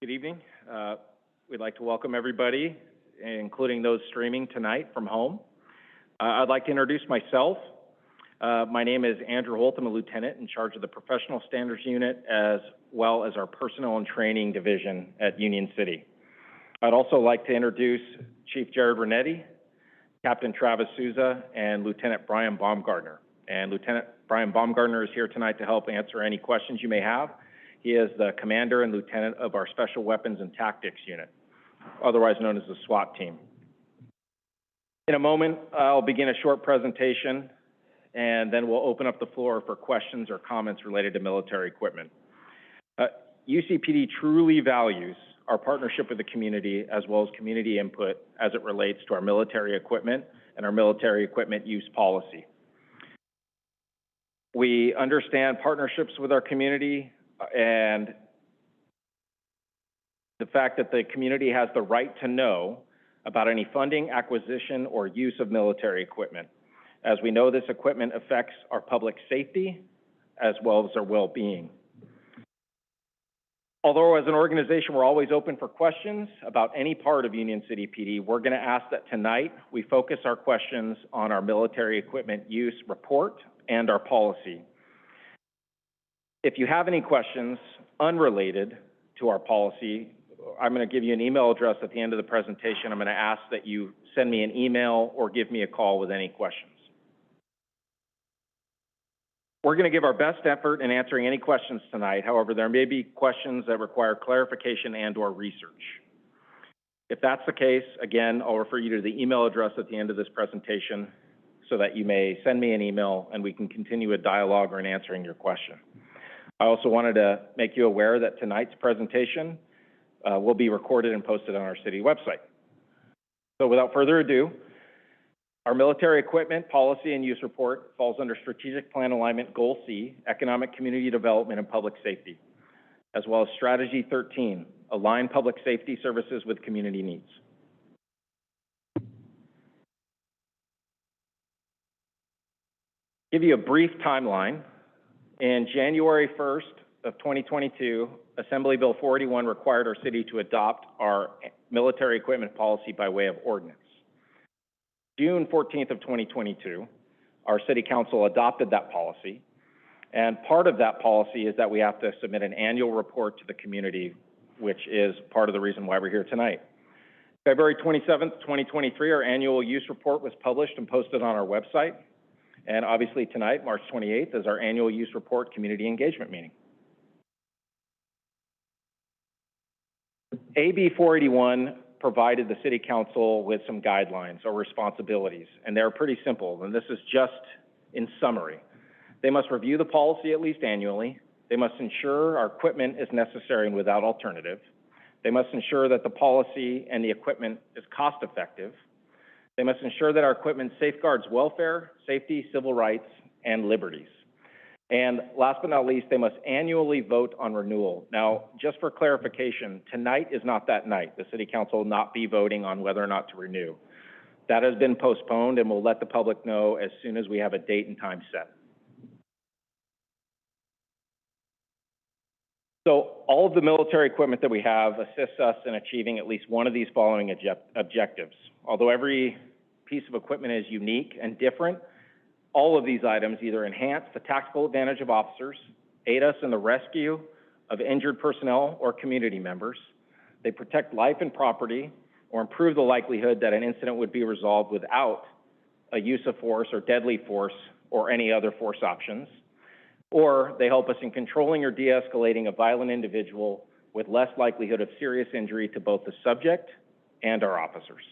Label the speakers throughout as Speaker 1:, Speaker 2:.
Speaker 1: Good evening. We'd like to welcome everybody, including those streaming tonight from home. I'd like to introduce myself. My name is Andrew Holt. I'm a lieutenant in charge of the Professional Standards Unit, as well as our Personnel and Training Division at Union City. I'd also like to introduce Chief Jared Renetti, Captain Travis Souza, and Lieutenant Brian Baumgartner. And Lieutenant Brian Baumgartner is here tonight to help answer any questions you may have. He is the commander and lieutenant of our Special Weapons and Tactics Unit, otherwise known as the SWAT team. In a moment, I'll begin a short presentation, and then we'll open up the floor for questions or comments related to military equipment. UCPD truly values our partnership with the community as well as community input as it relates to our military equipment and our military equipment use policy. We understand partnerships with our community and the fact that the community has the right to know about any funding, acquisition, or use of military equipment, as we know this equipment affects our public safety as well as our well-being. Although as an organization we're always open for questions about any part of Union City PD, we're going to ask that tonight we focus our questions on our military equipment use report and our policy. If you have any questions unrelated to our policy, I'm going to give you an email address at the end of the presentation. I'm going to ask that you send me an email or give me a call with any questions. We're going to give our best effort in answering any questions tonight. However, there may be questions that require clarification and/or research. If that's the case, again, I'll refer you to the email address at the end of this presentation so that you may send me an email and we can continue a dialogue or in answering your question. I also wanted to make you aware that tonight's presentation will be recorded and posted on our city website. So without further ado, our military equipment policy and use report falls under Strategic Plan Alignment Goal C, Economic Community Development and Public Safety, as well as Strategy 13, Align Public Safety Services with Community Needs. Give you a brief timeline. In January 1st of 2022, Assembly Bill 481 required our city to adopt our military equipment policy by way of ordinance. June 14th of 2022, our city council adopted that policy, and part of that policy is that we have to submit an annual report to the community, which is part of the reason why we're here tonight. February 27th, 2023, our annual use report was published and posted on our website. And obviously tonight, March 28th, is our annual use report community engagement meeting. AB 481 provided the City Council with some guidelines or responsibilities, and they're pretty simple, and this is just in summary. They must review the policy at least annually. They must ensure our equipment is necessary and without alternative. They must ensure that the policy and the equipment is cost effective. They must ensure that our equipment safeguards welfare, safety, civil rights, and liberties. And last but not least, they must annually vote on renewal. Now, just for clarification, tonight is not that night. The City Council will not be voting on whether or not to renew. That has been postponed, and we'll let the public know as soon as we have a date and time set. So all of the military equipment that we have assists us in achieving at least one of these following objectives. Although every piece of equipment is unique and different, all of these items either enhance the tactical advantage of officers, aid us in the rescue of injured personnel or community members, they protect life and property, or improve the likelihood that an incident would be resolved without a use of force or deadly force or any other force options, or they help us in controlling or de-escalating a violent individual with less likelihood of serious injury to both the subject and our officers.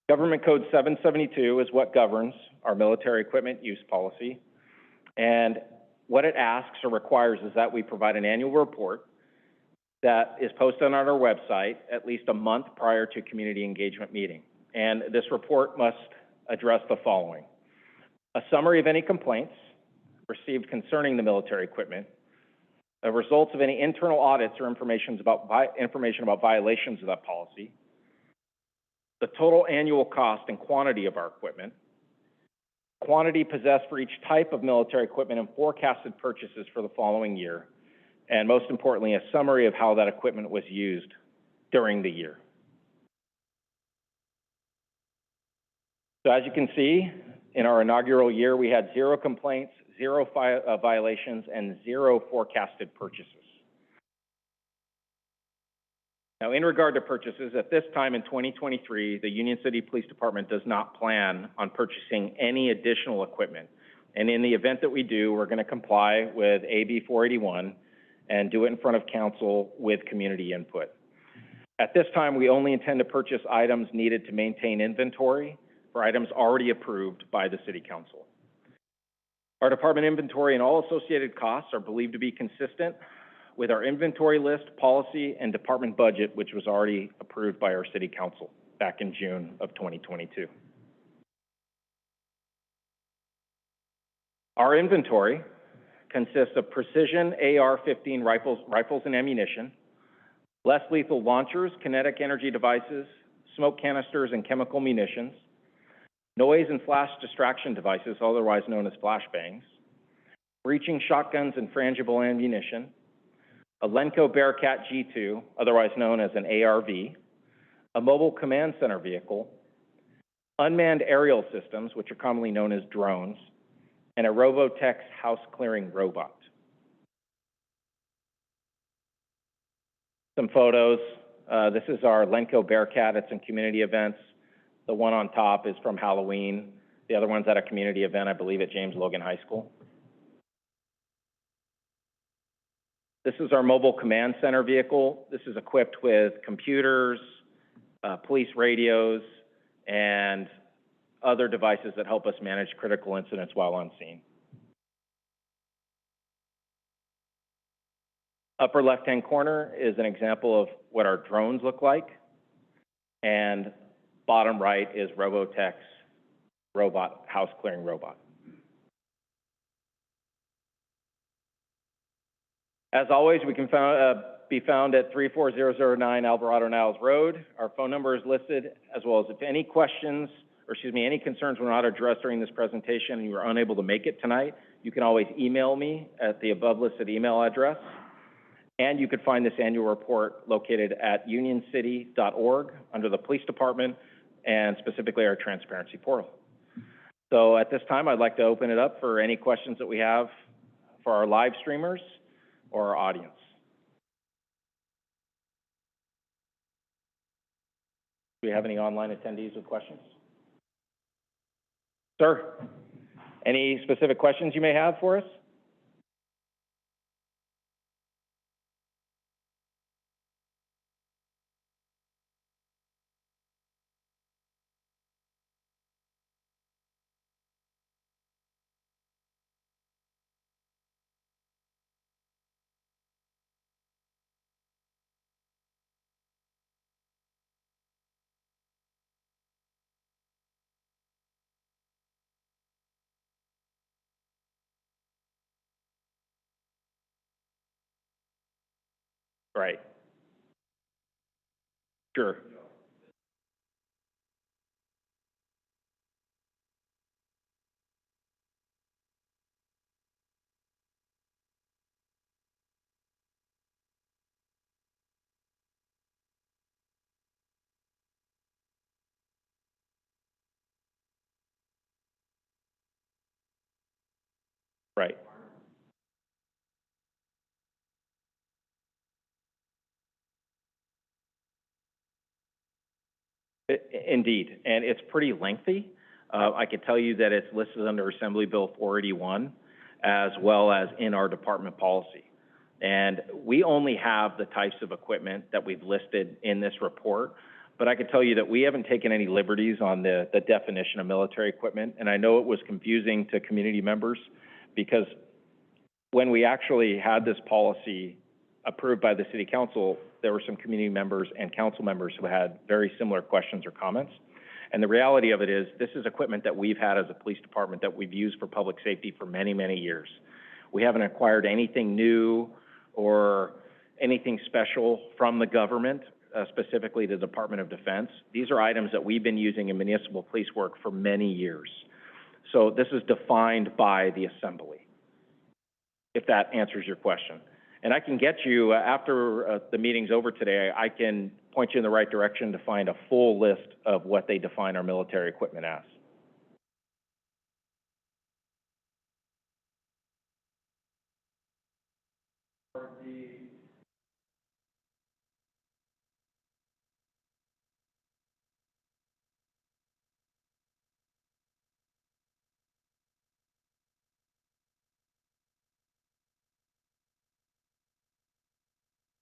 Speaker 1: Government Code 772 is what governs our military equipment use policy, and what it asks or requires is that we provide an annual report that is posted on our website at least a month prior to community engagement meeting. And this report must address the following: a summary of any complaints received concerning the military equipment, the results of any internal audits or information about violations of that policy, the total annual cost and quantity of our equipment, quantity possessed for each type of military equipment and forecasted purchases for the following year, and most importantly, a summary of how that equipment was used during the year. So as you can see, in our inaugural year, we had 0 complaints, 0 violations, and 0 forecasted purchases. Now, in regard to purchases, at this time in 2023, the Union City Police Department does not plan on purchasing any additional equipment. And in the event that we do, we're going to comply with AB 481 and do it in front of council with community input. At this time, we only intend to purchase items needed to maintain inventory for items already approved by the City Council. Our department inventory and all associated costs are believed to be consistent with our inventory list, policy, and department budget, which was already approved by our City Council back in June of 2022. Our inventory consists of precision AR-15 rifles and ammunition, less lethal launchers, kinetic energy devices, smoke canisters and chemical munitions, noise and flash distraction devices, otherwise known as flashbangs, breaching shotguns and frangible ammunition, a Lenco Bearcat G2, otherwise known as an ARV, a mobile command center vehicle, unmanned aerial systems, which are commonly known as drones, and a Robotex house clearing robot. Some photos. This is our Lenco Bearcat. It's in community events. The one on top is from Halloween. The other one's at a community event, I believe, at James Logan High School. This is our mobile command center vehicle. This is equipped with computers, police radios, and other devices that help us manage critical incidents while on scene. Upper left-hand corner is an example of what our drones look like, and bottom right is Robotex robot, house clearing robot. As always, we can be found at 34009 Alvarado Niles Road. Our phone number is listed, as well as if any questions, or excuse me, any concerns were not addressed during this presentation and you were unable to make it tonight, you can always email me at the above listed email address. And you could find this annual report located at unioncity.org under the police department and specifically our transparency portal. So at this time, I'd like to open it up for any questions that we have for our live streamers or our audience. Do we have any online attendees with questions? Sir, any specific questions you may have for us? Right. Sure. Right. Indeed, and it's pretty lengthy. I could tell you that it's listed under Assembly Bill 481, as well as in our department policy. And we only have the types of equipment that we've listed in this report, but I could tell you that we haven't taken any liberties on the definition of military equipment. And I know it was confusing to community members because when we actually had this policy approved by the City Council, there were some community members and council members who had very similar questions or comments. And the reality of it is, this is equipment that we've had as a police department that we've used for public safety for many, many years. We haven't acquired anything new or anything special from the government, specifically the Department of Defense. These are items that we've been using in municipal police work for many years. So this is defined by the Assembly, if that answers your question. And I can get you, after the meeting's over today, I can point you in the right direction to find a full list of what they define our military equipment as.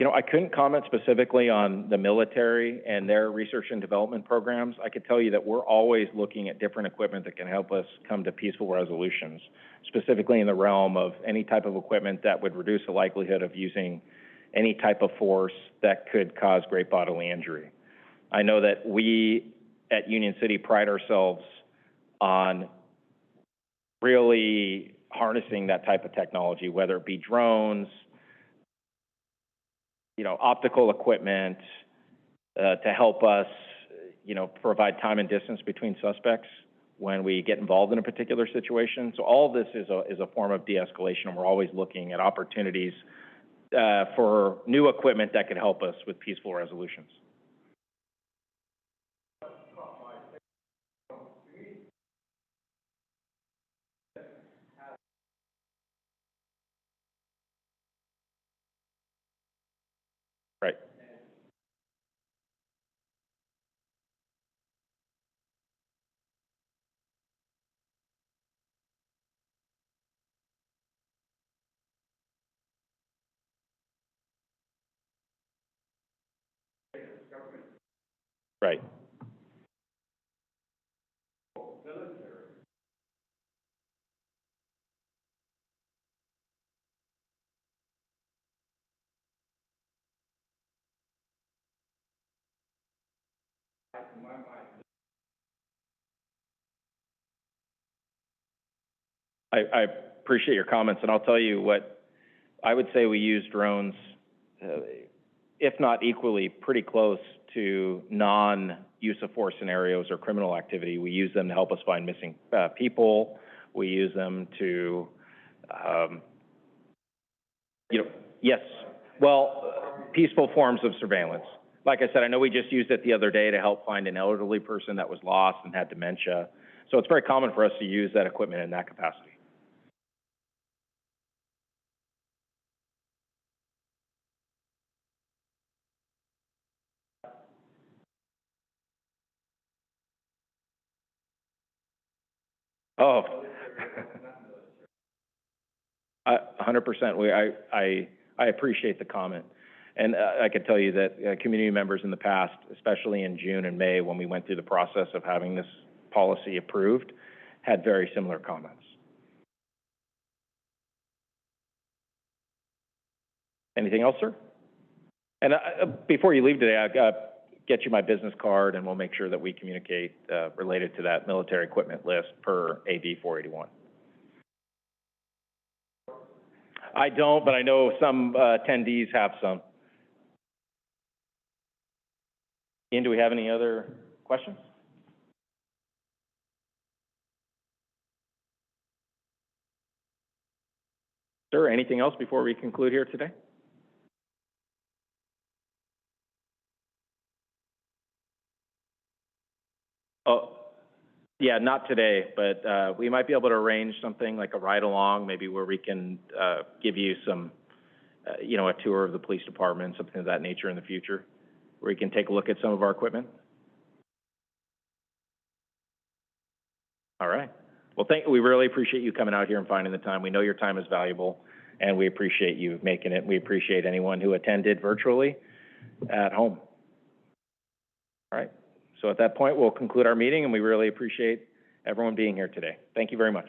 Speaker 1: You know, I couldn't comment specifically on the military and their research and development programs. I could tell you that we're always looking at different equipment that can help us come to peaceful resolutions, specifically in the realm of any type of equipment that would reduce the likelihood of using any type of force that could cause great bodily injury. I know that we at Union City pride ourselves on really harnessing that type of technology, whether it be drones, you know, optical equipment, to help us, you know, provide time and distance between suspects when we get involved in a particular situation. So all of this is a form of de-escalation, and we're always looking at opportunities for new equipment that could help us with peaceful resolutions. Right. Right. I appreciate your comments, and I'll tell you what I would say. We use drones, if not equally, pretty close to non-use of force scenarios or criminal activity. We use them to help us find missing people. We use them to, you know, yes, well, peaceful forms of surveillance. Like I said, I know we just used it the other day to help find an elderly person that was lost and had dementia. So it's very common for us to use that equipment in that capacity. 100%. I appreciate the comment. And I could tell you that community members in the past, especially in June and May, when we went through the process of having this policy approved, had very similar comments. Anything else, sir? And before you leave today, I've got get you my business card, and we'll make sure that we communicate related to that military equipment list per AB 481. I don't, but I know some attendees have some. Ian, do we have any other questions? Sir, anything else before we conclude here today? Oh, yeah, not today, but we might be able to arrange something like a ride-along, maybe where we can give you some, you know, a tour of the police department, something of that nature in the future, where you can take a look at some of our equipment. All right. Well, we really appreciate you coming out here and finding the time. We know your time is valuable, and we appreciate you making it. We appreciate anyone who attended virtually at home. All right. So at that point, we'll conclude our meeting, and we really appreciate everyone being here today. Thank you very much.